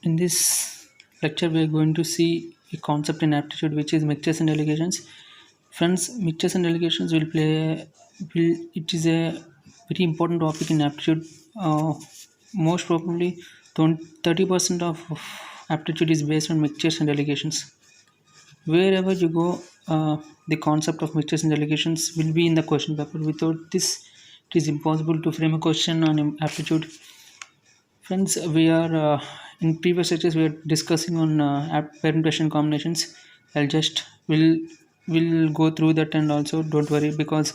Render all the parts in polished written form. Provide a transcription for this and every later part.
In this lecture, we are going to see a concept in aptitude, which is mixtures and alligations. Friends, mixtures and alligations it is a very important topic in aptitude. Most probably, 30% of aptitude is based on mixtures and alligations. Wherever you go, the concept of mixtures and alligations will be in the question paper. Without this, it is impossible to frame a question on aptitude. Friends, we are in previous lectures we are discussing on permutation combinations. I'll just will go through that, and also don't worry, because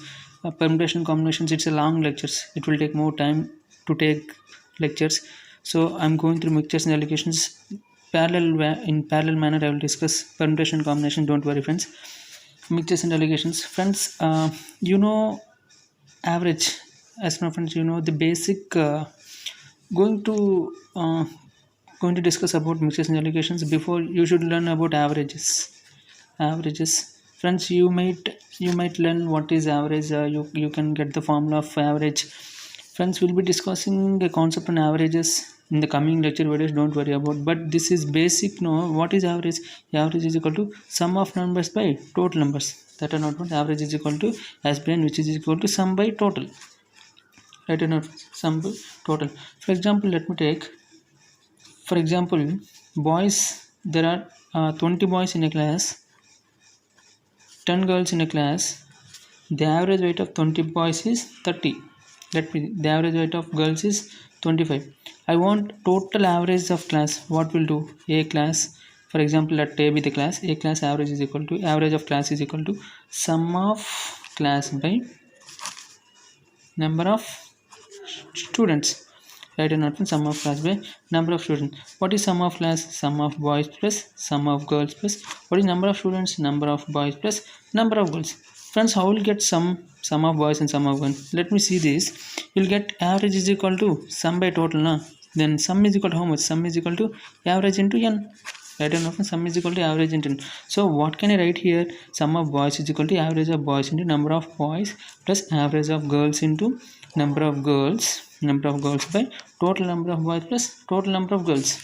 permutation combinations, it's a long lectures. It will take more time to take lectures. So I'm going through mixtures and alligations in parallel manner. I will discuss permutation combination. Don't worry, friends. Mixtures and alligations, friends. Average. As my friends, the basic. Going to uh, going to discuss about mixtures and alligations. Before, you should learn about averages. Friends, you might learn what is average. You can get the formula of average. Friends, we'll be discussing the concept on averages in the coming lecture videos. Don't worry about, but this is basic. No, what is average? Average is equal to sum of numbers by total numbers that are not one. Average is equal to aspirant, which is equal to sum by total. Right, or not? Sum by total. For example, let me take, for example, boys. There are 20 boys in a class, 10 girls in a class. The average weight of 20 boys is 30. The average weight of girls is 25. I want total average of class. What will do? A class, for example, let A be the class. A class average is equal to, average of class is equal to sum of class by number of students. Right, and not sum of class by number of students. What is sum of class? Sum of boys plus sum of girls plus what is number of students? Number of boys plus number of girls. Friends, how will get sum of boys and sum of girls? Let me see this. You'll get average is equal to sum by total, na? Then sum is equal to how much? Sum is equal to average into n. Right, and often sum is equal to average into n. So what can I write here? Sum of boys is equal to average of boys into number of boys plus average of girls into number of girls by total number of boys plus total number of girls,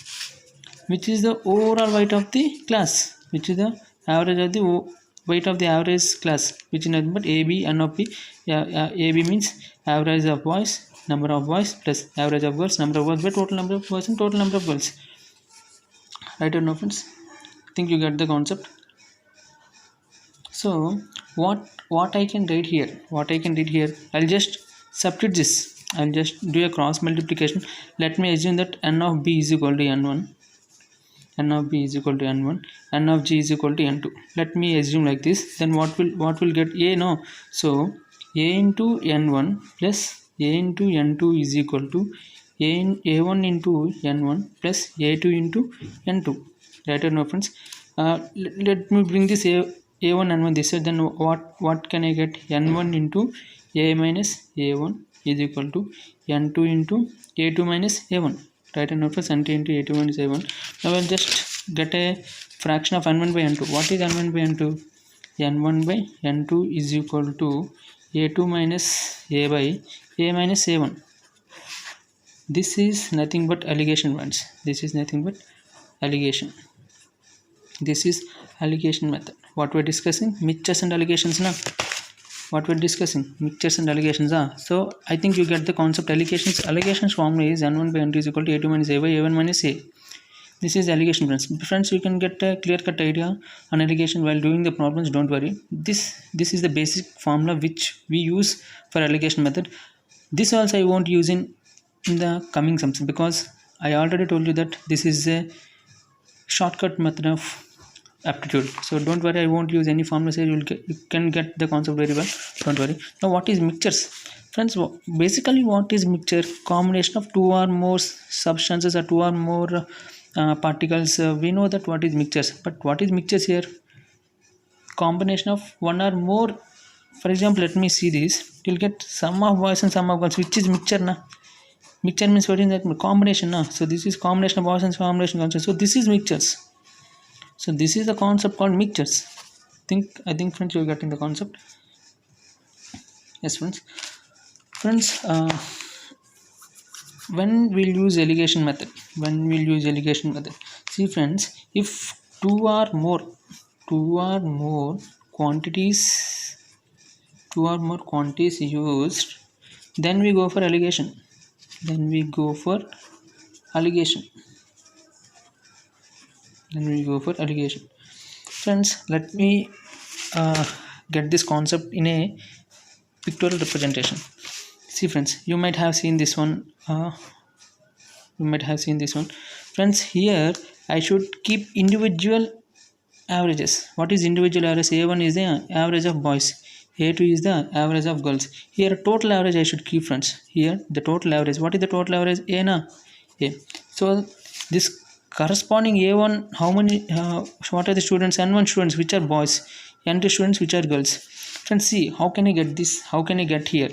which is the overall weight of the class, which is the average of the weight of the average class, which is nothing but AB n of B. AB means average of boys, number of boys plus average of girls, number of girls by total number of boys and total number of girls. Right, or no, friends? Think you get the concept. So what I can write here, I'll just substitute this. I'll just do a cross multiplication. Let me assume that n of b is equal to n1, n of b is equal to n1, n of g is equal to n2. Let me assume like this. Then what will get a? No, so a into n1 plus a into n2 is equal to a1 into n1 plus a2 into n2. Right, or no, friends? Let me bring this a1 n1 this side. Then what can I get? N1 into a minus a1 is equal to n2 into a2 minus a1. Right, and now plus n2 into a2 minus a1. Now I'll just get a fraction of n1 by n2. What is n1 by n2? N1 by n2 is equal to a2 minus a by a minus a1. This is nothing but alligation, friends. This is nothing but alligation. This is alligation method. What we're discussing? Mixtures and alligations now. What we're discussing? Mixtures and alligations. So I think you get the concept. Alligations formula is n1 by n2 is equal to a2 minus a by a1 minus a. This is alligation, friends. Friends, you can get a clear-cut idea on alligation while doing the problems. Don't worry. This is the basic formula which we use for alligation method. This also I won't use in the coming sums, because I already told you that this is a shortcut method of aptitude. So don't worry, I won't use any formulas here. You can get the concept very well. Don't worry. Now, what is mixtures? Friends, basically what is mixture? Combination of two or more substances or two or more particles. We know that what is mixtures, but what is mixtures here? Combination of one or more. For example, let me see this. You'll get sum of boys and sum of girls, which is mixture, na? Mixture means what is that? Combination, na? So this is combination of boys and combination of girls. So this is mixtures. So this is the concept called mixtures. I think friends, you're getting the concept. Yes, friends. when we'll use alligation method, see friends, if two or more quantities used, then we go for alligation, alligation friends. Let me get this concept in a pictorial representation. See friends, you might have seen this one, friends. Here I should keep individual averages. What is individual average? A1 is the average of boys, A2 is the average of girls. Here total average I should keep friends. Here the total average, what is the total average? A na, A. So this corresponding A1, how many what are the students? N1 students which are boys, N2 students which are girls. Friends, see how can I get this, how can I get here?